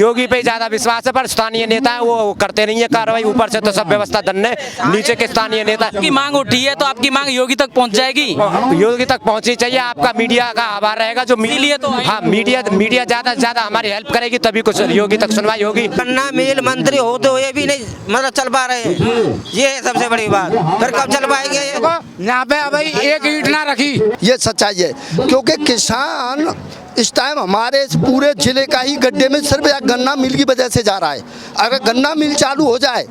योगी पे ज्यादा विश्वास है, पर स्थानीय नेता है वो करते नहीं है कार्रवाई। ऊपर से तो सब व्यवस्था दन्ने, नीचे के स्थानीय नेता की मांग उठी है तो आपकी मांग योगी तक पहुंच जाएगी। योगी तक पहुंचनी चाहिए। आपका मीडिया का आभार रहेगा जो इसीलिए तो हाँ मीडिया ज्यादा से ज्यादा हमारी हेल्प करेगी, तभी कुछ योगी तक सुनवाई होगी। गन्ना मिल मंत्री होते हुए भी नहीं मतलब चल पा रहे हैं, ये है सबसे बड़ी बात। फिर कब चल पाएंगे यहाँ पे भाई एक ईंट ना रखी, ये सच्चाई है। क्योंकि किसान इस टाइम हमारे पूरे जिले का ही गड्ढे में सिर्फ गन्ना मिल की वजह से जा रहा है। अगर गन्ना मिल चालू हो जाए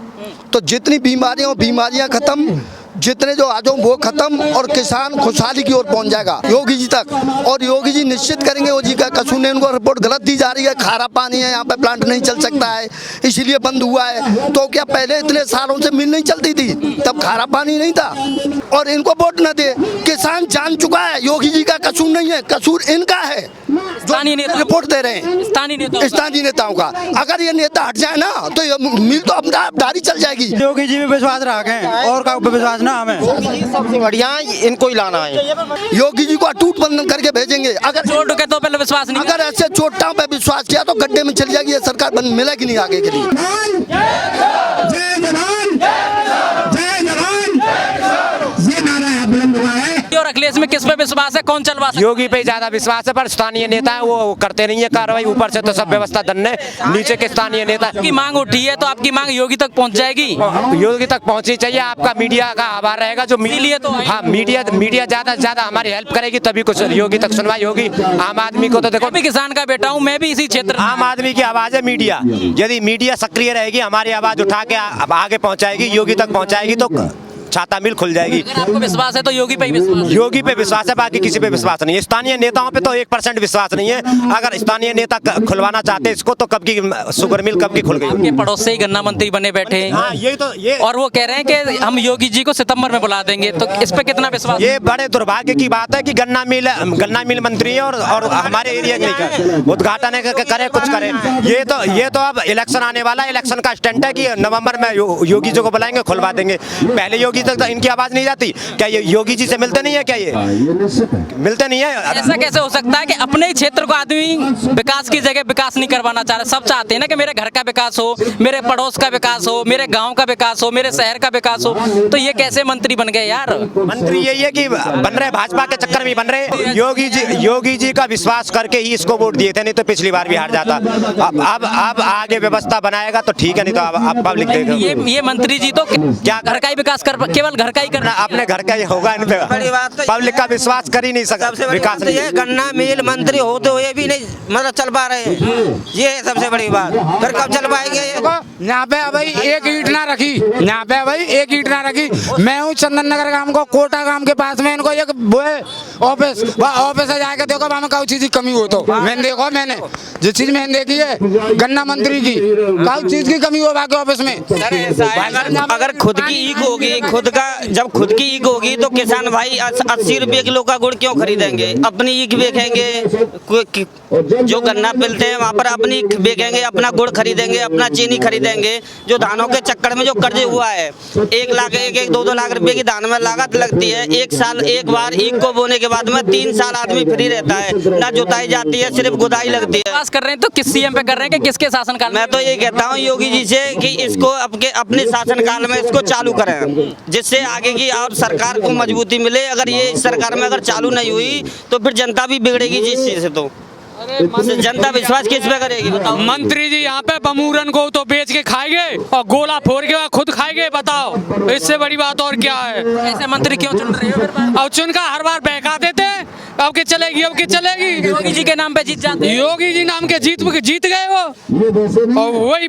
तो जितनी बीमारियां खत्म, जितने जो आज वो खत्म, और किसान खुशहाली की ओर पहुंच जाएगा योगी जी तक। और योगी जी निश्चित करेंगे। वो जी का कसूर ने उनको रिपोर्ट गलत दी जा रही है, खारा पानी है यहाँ पे, प्लांट नहीं चल सकता है इसीलिए बंद हुआ है। तो क्या पहले इतने सालों से मिल नहीं चलती थी, तब खारा पानी नहीं था? और इनको वोट न दे, किसान जान चुका है योगी जी का कसूर नहीं है, कसूर इनका है जो रिपोर्ट दे रहे हैं स्थानीय नेताओं का। अगर ये नेता हट जाए ना तो ये मिल तो अपनी चल जाएगी। योगी जी में विश्वास रखें और का विश्वास ना हमें। सबसे बढ़िया इनको ही लाना है। योगी जी को अटूट बंधन करके भेजेंगे। अगर चोट के तो पहले विश्वास नहीं, अगर ऐसे चोटों पे विश्वास किया तो गड्ढे में चली जाएगी ये सरकार, मिलेगी नहीं आगे के लिए। जय जवान जय जवान, ये नारा बुलंद हुआ है। और अखिलेश में किस पे विश्वास है, कौन चलवा सकता है? योगी पे ज्यादा विश्वास है, पर स्थानीय नेता है वो करते नहीं है कार्रवाई। ऊपर से तो सब व्यवस्था दन्ने, नीचे के स्थानीय नेता की मांग उठी है तो आपकी मांग योगी तक पहुंच जाएगी। योगी तक पहुंचनी चाहिए। आपका मीडिया का आभार रहेगा जो हाँ मीडिया ज्यादा से ज्यादा हमारी हेल्प करेगी, तभी कुछ योगी तक सुनवाई होगी। आम आदमी को तो देखो, मैं भी किसान का बेटा हूँ, मैं भी इसी क्षेत्र। आम आदमी की आवाज है मीडिया। यदि मीडिया सक्रिय रहेगी, हमारी आवाज उठा के आगे पहुंचाएगी, योगी तक पहुंचाएगी, तो छाता मिल खुल जाएगी। आपको विश्वास है तो योगी पे ही विश्वास है। योगी पे विश्वास है, बाकी किसी पे विश्वास नहीं है। स्थानीय नेताओं पे तो 1% विश्वास नहीं है। अगर स्थानीय नेता खुलवाना चाहते इसको तो कब की शुगर मिल कब की खुल गई। आपके पड़ोस से ही गन्ना मंत्री बने बैठे हैं। हाँ, ये और वो कह रहे हैं कि हम योगी जी को सितंबर में बुला देंगे, तो इस पे कितना विश्वास? ये बड़े दुर्भाग्य की बात है कि गन्ना मिल मंत्री है और हमारे एरिया नहीं कर उद्घाटन करे कुछ करे। ये तो अब इलेक्शन आने वाला है, इलेक्शन का स्टंट है कि नवंबर में योगी जी को बुलाएंगे, खुलवा देंगे। पहले योगी तक तो इनकी आवाज नहीं जाती क्या? ये योगी जी से मिलते नहीं है क्या? ये मिलते नहीं है। ऐसा कैसे हो सकता है कि अपने ही क्षेत्र को आदमी विकास की जगह विकास नहीं करवाना चाह रहे? सब चाहते हैं ना कि मेरे घर का विकास हो, मेरे पड़ोस का विकास हो, मेरे गांव का विकास हो, मेरे शहर का विकास हो। तो ये कैसे मंत्री बन गए यार? मंत्री यही है कि बन रहे भाजपा के चक्कर में बन रहे। योगी जी का विश्वास करके ही इसको वोट दिए थे, नहीं तो पिछली बार भी हार जाता। अब आगे व्यवस्था बनाएगा तो ठीक है, नहीं तो अब पब्लिक देगा। ये मंत्री जी तो क्या घर का ही विकास केवल घर का ही करना, अपने घर का ही होगा। इन पे पब्लिक का विश्वास कर ही नहीं सकता। विकास ये गन्ना मिल मंत्री होते हुए भी नहीं मतलब चल पा रहे हैं, ये है सबसे बड़ी बात। फिर कब चल पाएंगे? यहाँ पे भाई एक ईंट ना रखी, यहाँ पे भाई एक ईंट ना रखी। मैं हूँ चंदन नगर गांव को, कोटा गांव के पास में इनको एक ऑफिस से जाके देखो वहाँ में कोई चीज की कमी हो तो मैंने जिस चीज मैंने देखी है गन्ना मंत्री की, कोई चीज की कमी हो बाकी ऑफिस में। अगर खुद की ईख होगी, जब खुद की ईख होगी तो किसान भाई 80 रुपए किलो का गुड़ क्यों खरीदेंगे? अपनी ईख बेचेंगे, जो गन्ना मिलते हैं वहाँ पर अपनी ईख बेचेंगे, अपना गुड़ खरीदेंगे, अपना चीनी खरीदेंगे। जो धानों के चक्कर में जो कर्ज हुआ है, 1 लाख 1-2 लाख रुपए की धान में लागत लगती है। एक बार ईख को बोने के बाद में 3 साल आदमी फ्री रहता है, ना जुताई जाती है, सिर्फ गुदाई लगती है। कर रहे हैं तो किस सीएम पे कर रहे हैं कि किसके शासनकाल? मैं तो ये कहता हूँ योगी जी से कि इसको अपने शासनकाल में इसको चालू करें, जिससे आगे की और सरकार को मजबूती मिले। अगर ये सरकार में अगर चालू नहीं हुई तो फिर जनता भी बिगड़ेगी जिस चीज से। तो जनता विश्वास किस पे करेगी बताओ? मंत्री जी यहाँ पे बमूरन को तो बेच के खाएंगे और गोला फोड़ के खुद खाएंगे, बताओ इससे बड़ी बात और क्या है? ऐसे मंत्री क्यों चुन रहे हो? और चुन का हर बार बहका देते हैं। अब की चलेगी योगी जी के नाम पे जीत जाते हैं। योगी जी नाम के जीत गए वो, और वही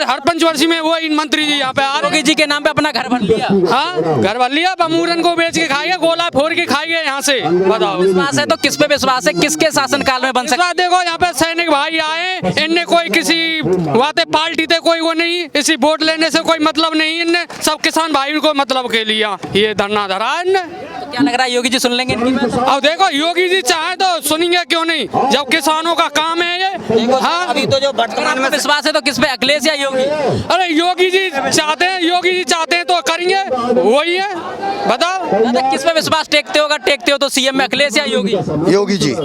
हर पंचवर्षीय में वही मंत्री जी यहाँ पे आ रहे। योगी जी के नाम पे अपना घर भर लिया। हाँ, घर भर लिया, बमूरन को बेच के खाएंगे, गोला फोड़ के खाएंगे यहाँ से। बताओ विश्वास है तो किस पे विश्वास है? किसके शासनकाल में बन सकता? देखो यहाँ पे सैनिक भाई आए, इनने कोई किसी बातें पार्टी थे कोई वो नहीं, इसी वोट लेने से कोई मतलब नहीं, इनने सब किसान भाई को मतलब के लिया ये धरना धरा इनने। तो क्या लग रहा है योगी जी सुन लेंगे इनकी बात? अब देखो योगी जी चाहे तो सुनेंगे, क्यों नहीं, जब किसानों का काम है ये। हाँ, अभी तो जो वर्तमान में विश्वास है तो किस पे, अखिलेश या योगी? अरे योगी जी चाहते हैं तो करेंगे, वही है। बताओ किस पे विश्वास टेकते हो? तो सीएम में अखिलेश या योगी? योगी जी।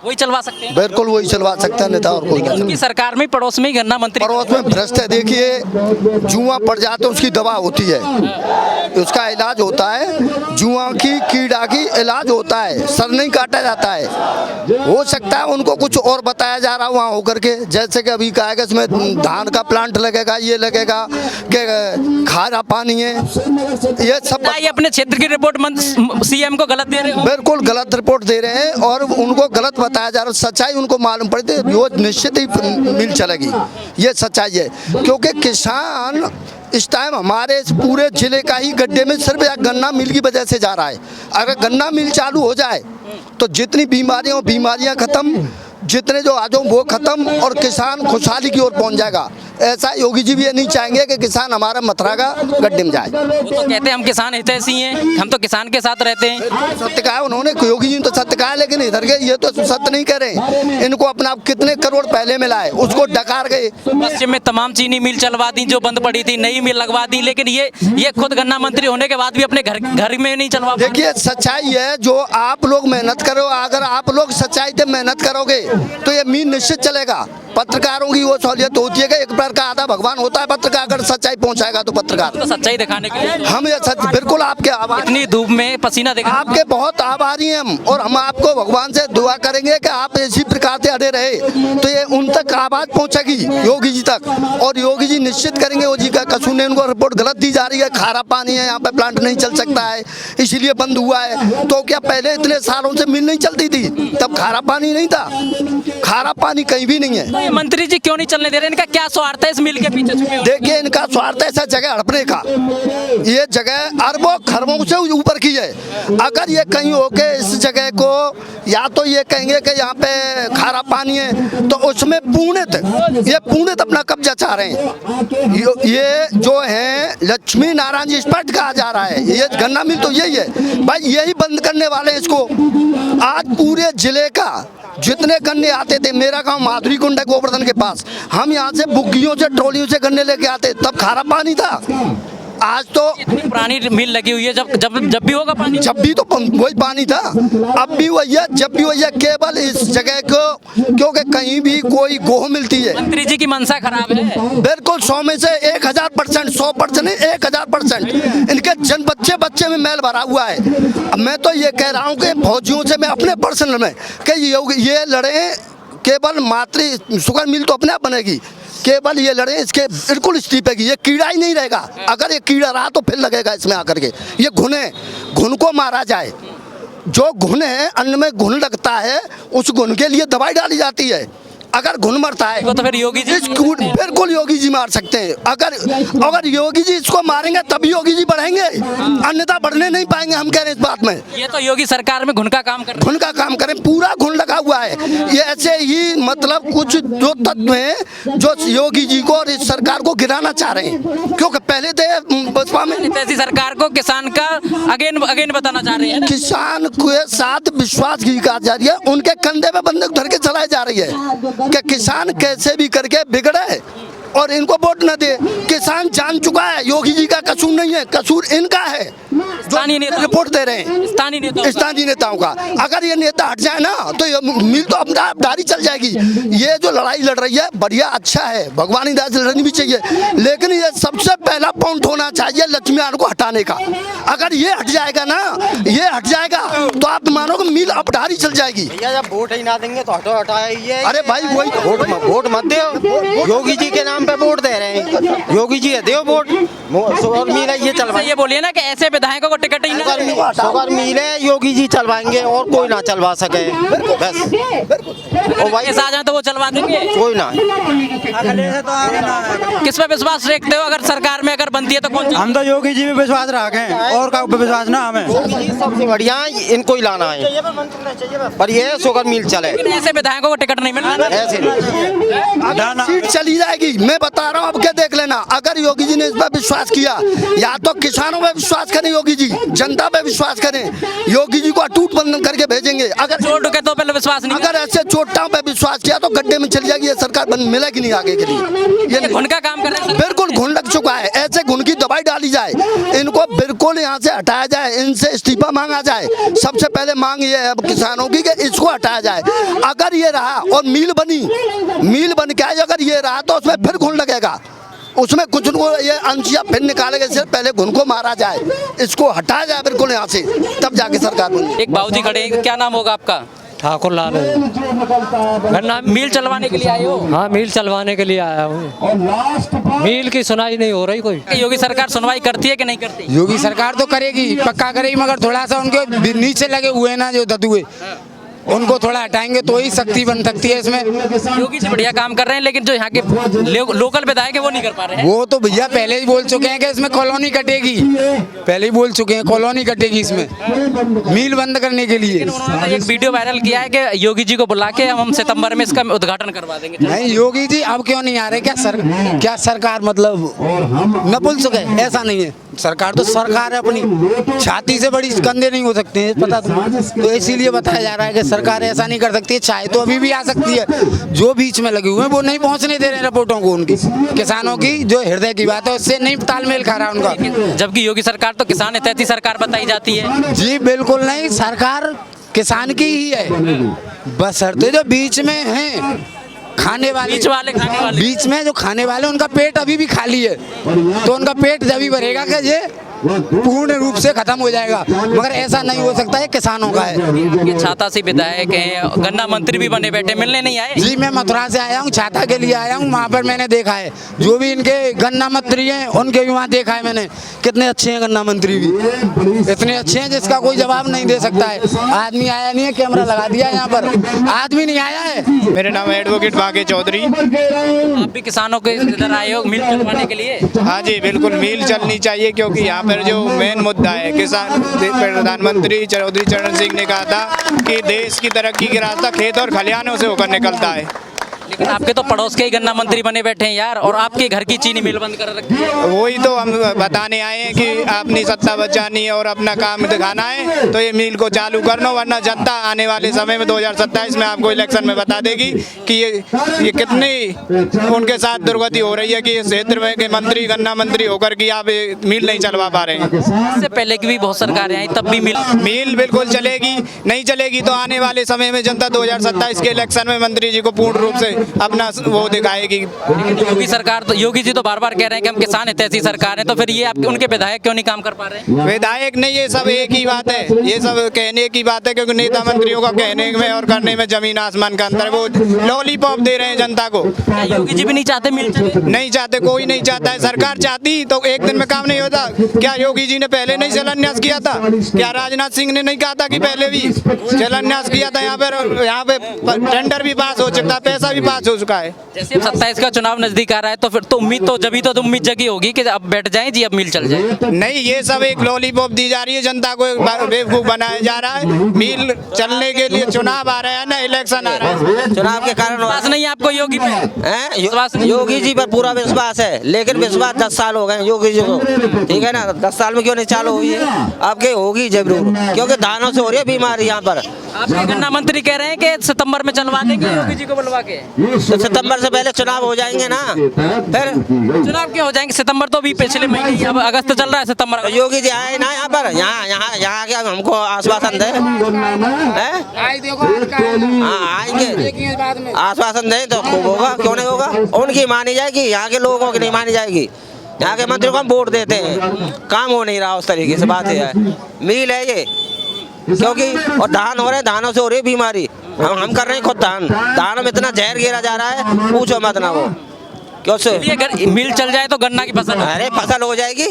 वही चलवा सकते हैं। बिल्कुल वही चलवा सकता है नेता, और कोई नहीं। उनकी सरकार में पड़ोस में ही गन्ना मंत्री पड़ोस में भ्रष्ट है। देखिए, जुआ पड़ जाते है उसकी दवा होती है, उसका इलाज होता है, जुआ की कीड़ा की इलाज होता है, सर नहीं काटा जाता है। हो सकता है उनको कुछ और बताया जा रहा वहाँ होकर के, जैसे कि अभी कहा कि इसमें धान का प्लांट लगेगा, ये लगेगा, कि खारा पानी है, ये सब ये अपने क्षेत्र की रिपोर्ट सीएम को गलत दे रहे हो। बिल्कुल गलत रिपोर्ट दे रहे हैं और उनको गलत बताया जा रहा है। सच्चाई उनको मालूम पड़ती है, वो निश्चित ही मिल चलेगी, ये सच्चाई है। क्योंकि किसान इस टाइम हमारे इस पूरे जिले का ही गड्ढे में सिर्फ एक गन्ना मिल की वजह से जा रहा है। अगर गन्ना मिल चालू हो जाए तो जितनी बीमारियां खत्म, जितने जो आज वो खत्म, और किसान खुशहाली की ओर पहुंच जाएगा। ऐसा योगी जी भी ये नहीं चाहेंगे कि किसान हमारा मथुरा का गड्ढे में जाए। वो तो कहते हैं हम किसान हितैषी हैं, हम तो किसान के साथ रहते हैं। सत्य कहा उन्होंने, योगी जी ने तो सत्य कहा, लेकिन इधर के ये तो सत्य नहीं कह रहे। इनको अपना कितने करोड़ पहले मिला है, उसको डकार गए। पश्चिम में तमाम चीनी मिल चलवा दी जो बंद पड़ी थी, नई मिल लगवा दी, लेकिन ये खुद गन्ना मंत्री होने के बाद भी अपने घर में नहीं चलवा। देखिए, सच्चाई है, जो आप लोग मेहनत करो, अगर आप लोग सच्चाई से मेहनत करोगे तो ये मीन निश्चित चलेगा। पत्रकारों की वो सहूलियत होती है कि एक प्रकार का आधा भगवान होता है पत्रकार, अगर सच्चाई पहुंचाएगा तो पत्रकार तो सच्चाई दिखाने के लिए हम ये सच बिल्कुल आपके आभार, इतनी धूप में पसीना देखा, आपके बहुत आभारी हैं हम, और हम आपको भगवान से दुआ करेंगे कि आप इसी प्रकार से अड़े रहे तो ये उन तक आवाज पहुंचेगी, योगी जी तक, और योगी जी निश्चित करेंगे। योगी जी का कसूर नहीं, उनको रिपोर्ट गलत दी जा रही है, खारा पानी है, यहाँ पे प्लांट नहीं चल सकता है इसीलिए बंद हुआ है। तो क्या पहले इतने सालों से मिल नहीं चलती थी, तब खारा पानी नहीं था? खारा पानी कहीं भी नहीं है। ये मंत्री जी क्यों नहीं चलने दे रहे? इनका क्या स्वार्थ है इस मिल के पीछे छुपे हुए? देखिए, इनका स्वार्थ है ऐसा जगह हड़पने का, ये जगह अरबों खरबों से ऊपर की है। अगर ये कहीं होके इस जगह को या तो ये कहेंगे कि यहाँ पे खारा पानी है, तो उसमें पूर्णत अपना कब्जा चाह रहे हैं। ये जो है लक्ष्मी नारायण जी स्पष्ट कहा जा रहा है, ये गन्ना मिल तो यही है भाई, यही बंद करने वाले हैं इसको। आज पूरे जिले का जितने गन्ने आते थे, मेरा गांव माधुरी कुंड है गोवर्धन के पास, हम यहाँ से बुग्गियों से ट्रॉलियों से गन्ने लेके आते, तब खारा पानी था। आज तो पुरानी मिल लगी हुई है, जब भी होगा पानी, जब भी तो वही पानी था, अब भी वही है, जब भी वही है। केवल इस जगह को, क्योंकि कहीं भी कोई गोह मिलती है। मंत्री जी की मनसा खराब है बिल्कुल 100 में से 1000%, 100% नहीं 1000%। इनके जन बच्चे में मैल भरा हुआ है। अब मैं तो ये कह रहा हूँ कि फौजियों से मैं अपने पर्सनल में कि ये लड़े, केवल मातृ शुगर मिल तो अपने आप बनेगी, केवल ये लड़े, इसके बिल्कुल इस्तीफेगी, ये कीड़ा ही नहीं रहेगा। अगर ये कीड़ा रहा तो फिर लगेगा इसमें आकर के। ये घुन को मारा जाए, जो घुन है, अन्न में घुन लगता है, उस घुन के लिए दवाई डाली जाती है। अगर घुन मरता है तो फिर योगी जी बिल्कुल योगी जी मार सकते हैं। अगर योगी जी इसको मारेंगे तभी योगी जी बढ़ेंगे, अन्यथा बढ़ने नहीं पाएंगे। हम कह रहे हैं इस बात में। ये तो योगी सरकार में घुन का काम करें, पूरा घुन लगा हुआ है। ये ऐसे ही मतलब कुछ जो तत्व हैं जो योगी जी को और इस सरकार को गिराना चाह रहे हैं, क्योंकि पहले थे बसपा में। ऐसी सरकार को किसान का अगेन बताना चाह रहे हैं, किसान के साथ विश्वास की जा रही है, उनके कंधे पे बंदूक धर के चलाई जा रही है कि किसान कैसे भी करके बिगड़े और इनको वोट न दे। किसान जान चुका है योगी जी का कसूर नहीं है, कसूर इनका है जो रिपोर्ट दे रहे हैं स्थानीय नेताओं का। अगर ये नेता हट जाए ना तो ये मिल तो अपना डारी चल जाएगी। ये जो लड़ाई लड़ रही है बढ़िया, अच्छा है, भगवानी दास लड़नी भी चाहिए, लेकिन ये सबसे पहला पॉइंट होना चाहिए लक्ष्मी नारायण को हटाने का। अगर ये हट जाएगा ना, ये हट जाएगा तो आप मानोगे मिल अपडारी चल जाएगी। जब वोट ही ना देंगे तो हटाइए। अरे भाई वही वोट मत दो, योगी जी के नाम पे वोट दे रहे हैं, योगी जी है, दो वोट। शुगर मिल है, ये चलवाए। ये बोलिए ना कि ऐसे विधायकों को टिकट ही ना, शुगर मिल है, योगी जी चलवाएंगे और कोई ना चलवा सके बस। और भाई आ जाए तो वो चलवा देंगे, कोई ना। किस पे विश्वास रखते हो? अगर सरकार में अगर बनती है तो कौन? हम तो योगी जी पे विश्वास रखें और का विश्वास ना हमें। सबसे बढ़िया इनको ही लाना है, पर ये शुगर मिल चले। ऐसे विधायकों को टिकट नहीं मिलना, ऐसे सीट चली जाएगी। मैं बता रहा हूँ, अब क्या देख लेना। अगर योगी जी ने इस पर विश्वास किया, या तो किसानों पे विश्वास करें योगी जी, जनता पे विश्वास करें, योगी जी को अटूट बंधन करके भेजेंगे। अगर चोर डकैतों पे विश्वास नहीं, अगर ऐसे चोटाओं पे विश्वास किया तो गड्ढे में चली जाएगी ये सरकार, मिलेगी नहीं आगे के लिए। ये घुन का काम कर रहे हैं। बिल्कुल घुन लग चुका है। ऐसे घुन की दवाई डाली जाए, इनको बिल्कुल यहाँ से हटाया जाए, इनसे इस्तीफा मांगा जाए। सबसे पहले मांग ये है अब किसानों की कि इसको हटाया जाए। अगर ये रहा और मील बन के आई, अगर ये रहा तो उसमें फिर घुन लगेगा, उसमें कुछ को ये अंशिया फिर निकालेगा। इससे पहले घुन को मारा जाए, इसको हटाया जाए बिल्कुल यहाँ से, तब जाके सरकार बनी। एक बाबूजी खड़े हैं, क्या नाम होगा आपका? ठाकुर लाल गन्ना मिल चलवाने के लिए आए हो? हाँ, मील चलवाने के लिए आया हूँ। मील की सुनाई नहीं हो रही कोई। योगी सरकार सुनवाई करती है कि नहीं करती? योगी सरकार तो करेगी, पक्का करेगी, मगर थोड़ा सा उनके नीचे लगे हुए ना जो ददुए, उनको थोड़ा हटाएंगे तो ही शक्ति बन सकती है इसमें। योगी जी बढ़िया काम कर रहे हैं, लेकिन जो यहाँ के लोकल विधायक है वो नहीं कर पा रहे हैं। वो तो भैया पहले ही बोल चुके हैं कि इसमें कॉलोनी कटेगी, पहले ही बोल चुके हैं कॉलोनी कटेगी इसमें, मील बंद करने के लिए। उन्होंने एक वीडियो वायरल किया है कि योगी जी को बुला के हम सितंबर में इसका उद्घाटन करवा देंगे। नहीं, योगी जी अब क्यों नहीं आ रहे? क्या सरकार मतलब नपुंसक है? ऐसा नहीं है, सरकार तो सरकार है अपनी, छाती से बड़ी कंधे नहीं हो सकते हैं, पता तो इसीलिए बताया जा रहा है कि सरकार ऐसा नहीं कर सकती है। चाहे तो अभी भी आ सकती है, जो बीच में लगे हुए हैं वो नहीं पहुंचने दे रहे रिपोर्टों को उनकी, किसानों की जो हृदय की बात है उससे नहीं तालमेल खा रहा उनका। जबकि योगी सरकार तो किसान हितैषी सरकार बताई जाती है। जी बिल्कुल नहीं, सरकार किसान की ही है, बस शर्तें जो बीच में हैं खाने वाले, बीच में जो खाने वाले उनका पेट अभी भी खाली है, तो उनका पेट जब ही भरेगा कि ये पूर्ण रूप से खत्म हो जाएगा, मगर ऐसा नहीं हो सकता है, किसानों का है। ये छाता से विधायक हैं, गन्ना मंत्री भी बने बैठे, मिलने नहीं आए? जी मैं मथुरा से आया हूँ, छाता के लिए आया हूँ, वहाँ पर मैंने देखा है जो भी इनके गन्ना मंत्री हैं उनके भी वहाँ देखा है मैंने, कितने अच्छे हैं गन्ना मंत्री भी, इतने अच्छे हैं जिसका कोई जवाब नहीं दे सकता है। आदमी आया नहीं है, कैमरा लगा दिया यहाँ पर, आदमी नहीं आया है। मेरा नाम है एडवोकेट बागे चौधरी। आप भी किसानों के इधर आए हो मिल चलवाने के लिए? हाँ जी बिल्कुल, मिल चलनी चाहिए, क्योंकि यहाँ पर जो मेन मुद्दा है किसान, प्रधानमंत्री चौधरी चरण सिंह ने कहा था कि देश की तरक्की का रास्ता खेत और खलिहानों से होकर निकलता है। लेकिन आपके तो पड़ोस के ही गन्ना मंत्री बने बैठे हैं यार, और आपके घर की चीनी मिल बंद कर रखी है। वही तो हम बताने आए हैं कि अपनी सत्ता बचानी है और अपना काम दिखाना है, तो ये मिल को चालू करना, वरना जनता आने वाले समय में 2027 में आपको इलेक्शन में बता देगी कि ये कितनी उनके साथ दुर्गति हो रही है कि इस क्षेत्र में के मंत्री गन्ना मंत्री होकर के आप मिल नहीं चलवा पा रहे हैं। इससे पहले की भी बहुत सरकारें आई, तब भी मिल बिल्कुल चलेगी, नहीं चलेगी तो आने वाले समय में जनता 2027 के इलेक्शन में मंत्री जी को पूर्ण रूप से अपना वो दिखाएगी। योगी सरकार तो, योगी जी तो बार बार कह रहे हैं कि हम किसान हितैषी सरकार है, तो फिर ये आपके उनके विधायक क्यों नहीं काम कर पा रहे हैं? विधायक नहीं, ये सब एक ही बात है, ये सब कहने की बात है, क्योंकि नेता मंत्रियों का कहने में और करने में जमीन आसमान का अंतर, वो लॉलीपॉप दे रहे हैं जनता को। योगी जी भी नहीं चाहते मिल चले? नहीं चाहते, कोई नहीं चाहता है। सरकार चाहती तो एक दिन में काम नहीं होता। क्या योगी जी ने पहले नहीं शिलान्यास किया था? क्या राजनाथ सिंह ने नहीं कहा था कि पहले भी शिलान्यास किया था? यहाँ पे टेंडर भी पास हो चुका, पैसा भी पास हो चुका है। जैसे अब 27 का चुनाव नजदीक आ रहा है, तो फिर तो उम्मीद तो जब ही तो उम्मीद जगी होगी कि अब बैठ जाएं जी, अब मिल चल जाए। नहीं, ये सब एक लॉलीपॉप दी जा रही है, जनता को बेवकूफ बनाया जा रहा है। मिल चलने के लिए चुनाव आ रहा है ना, इलेक्शन आ रहा है, चुनाव के कारण विश्वास नहीं है आपको योगी पे? योगी जी पर पूरा विश्वास है, लेकिन विश्वास 10 साल हो गए योगी जी को, ठीक है ना, 10 साल में क्यों नहीं चालू हुई है? आपके होगी जरूर, क्योंकि धानों से हो रही है बीमारी यहाँ पर। आपके गन्ना मंत्री कह रहे हैं कि सितंबर में चलवा देंगे योगी जी को बुलवा के। तो सितंबर से पहले चुनाव हो जाएंगे ना, फिर चुनाव क्यों हो जाएंगे? सितंबर तो भी पिछले महीने, अब अगस्त चल रहा है, सितंबर। तो योगी जी आए ना यहाँ पर, यहाँ क्या हमको आश्वासन दे, आएंगे आश्वासन दे तो खूब होगा, क्यों नहीं होगा? उनकी मानी जाएगी, यहाँ के लोगों की नहीं मानी जाएगी। यहाँ के मंत्री को हम वोट देते हैं, काम हो नहीं रहा उस तरीके से, बात है मिल है ये, क्योंकि और धान हो रहे, धानों से हो रही बीमारी, हम कर रहे हैं खुद धान में इतना जहर गिरा जा रहा है, पूछो मत ना वो क्यों से। अगर मिल चल जाए तो गन्ना की फसल, अरे फसल हो जाएगी।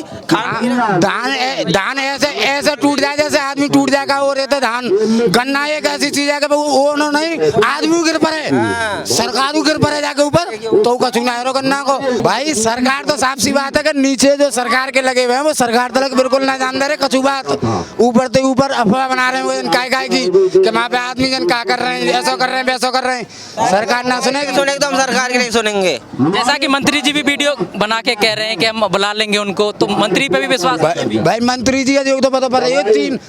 धान ऐसे टूट जाए जैसे आदमी टूट जाएगा, वो रहते धान। गन्ना एक ऐसी चीज है कि वो नहीं, आदमी गिर पड़े, सरकार गिर पड़े जाके ऊपर, तो कछु ना है गन्ना को। भाई सरकार तो साफ सी बात है कि नीचे जो सरकार के लगे हुए हैं वो सरकार तक बिल्कुल ना जान दे रहे कछु बात, ऊपर से ऊपर अफवाह बना रहे हैं काय की कि वहाँ पे आदमी जन क्या कर रहे हैं, ऐसा कर रहे हैं, वैसा कर रहे हैं। सरकार ना सुनेगी, सुनेगी तो हम सरकार की नहीं सुनेंगे। जैसा कि कि मंत्री जी भी वीडियो बना के कह रहे हैं कि हम बुला लेंगे उनको, तो मंत्री पे भी विश्वास नहीं। भाई मंत्री जी का तो पता ये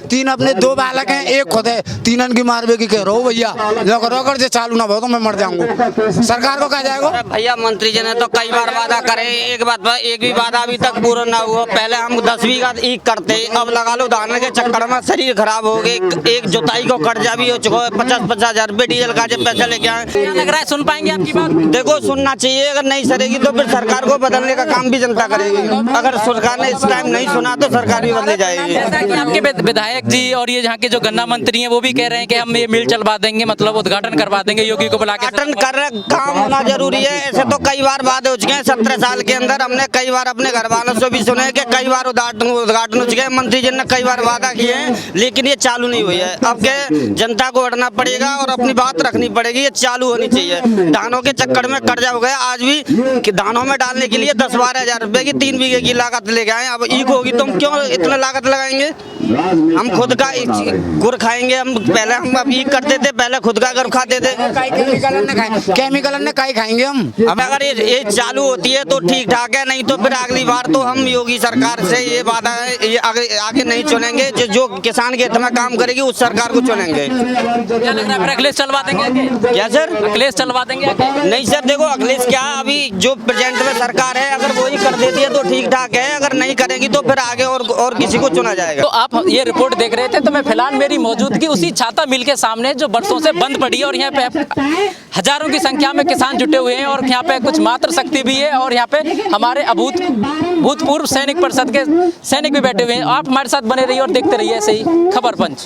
तीन अपने 2 बालक हैं, एक खुद है, तीनन की मारबे की कह रहा हूँ भैया। रोकर से चालू ना हो तो मैं मर जाऊंगा, सरकार को कहा जाएगा। भैया मंत्री जी ने तो कई बार वादा करे, एक भी वादा अभी तक पूरा ना हुआ। पहले हम 10वीं का ईक करते, अब लगा लो धान के चक्कर में शरीर खराब हो गए। एक जुताई को कर्जा भी हो चुका है, 50-50 हजार रुपये डीजल का जब पैसा लेके आए। क्या लग रहा है सुन पाएंगे आपकी बात? देखो सुनना चाहिए, अगर नहीं सरेगी तो फिर सरकार को बदलने का काम भी जनता करेगी। अगर सरकार ने इस टाइम नहीं सुना तो सरकार भी बदल जाएगी। जैसा कि आपके विधायक जी और ये यहाँ के जो गन्ना मंत्री हैं वो भी कह रहे हैं कि हम ये मिल चलवा देंगे, मतलब उद्घाटन करवा देंगे योगी को बुला के। उद्घाटन कर काम होना जरूरी है। ऐसे तो कई बार वादे हो चुके हैं 17 साल के अंदर। हमने कई बार अपने घर वालों से भी सुने कि कई बार उद्घाटन हो चुके हैं। मंत्री जी ने कई बार वादा किए हैं, लेकिन ये चालू नहीं हुई है। अब के जनता को अड़ना पड़ेगा और अपनी बात रखनी पड़ेगी, ये चालू होनी चाहिए। धानों के चक्कर में कर्जा हो गया। आज भी कि धानों में डालने के लिए 10-12 हजार रुपए की 3 बीघे की लागत लेके आए। अब ईक होगी तो हम क्यों इतना लागत लगाएंगे? हम खुद का गुड़ खाएंगे। हम पहले हम अब ईक करते थे, पहले खुद का गुड़ खाते थे। केमिकल ने काई खाएंगे हम। अब अगर ये चालू होती है तो ठीक ठाक है, नहीं तो फिर अगली बार तो हम योगी सरकार से ये वादा है, ये आगे नहीं चुनेंगे। जो किसान के हित में काम करेगी उस सरकार को चुनेंगे। क्या लग रहा है फिर अखिलेश चलवा देंगे? क्या सर? अखिलेश चलवा देंगे? नहीं सर, देखो अखिलेश क्या, अभी जो प्रेजेंट में सरकार है अगर वही कर देती है तो ठीक ठाक है, अगर नहीं करेगी तो फिर आगे और किसी को चुना जाएगा। तो आप ये रिपोर्ट देख रहे थे, तो मैं फिलहाल मेरी मौजूदगी उसी छाता मिल के सामने जो बरसों से बंद पड़ी है, और यहाँ पे हजारों की संख्या में किसान जुटे हुए हैं, और यहाँ पे कुछ मातृ शक्ति भी है, और यहाँ पे हमारे भूतपूर्व सैनिक परिषद के सैनिक भी बैठे हुए हैं। आप हमारे साथ बने रहिए और देखते रहिए ऐसे ही खबर पंच।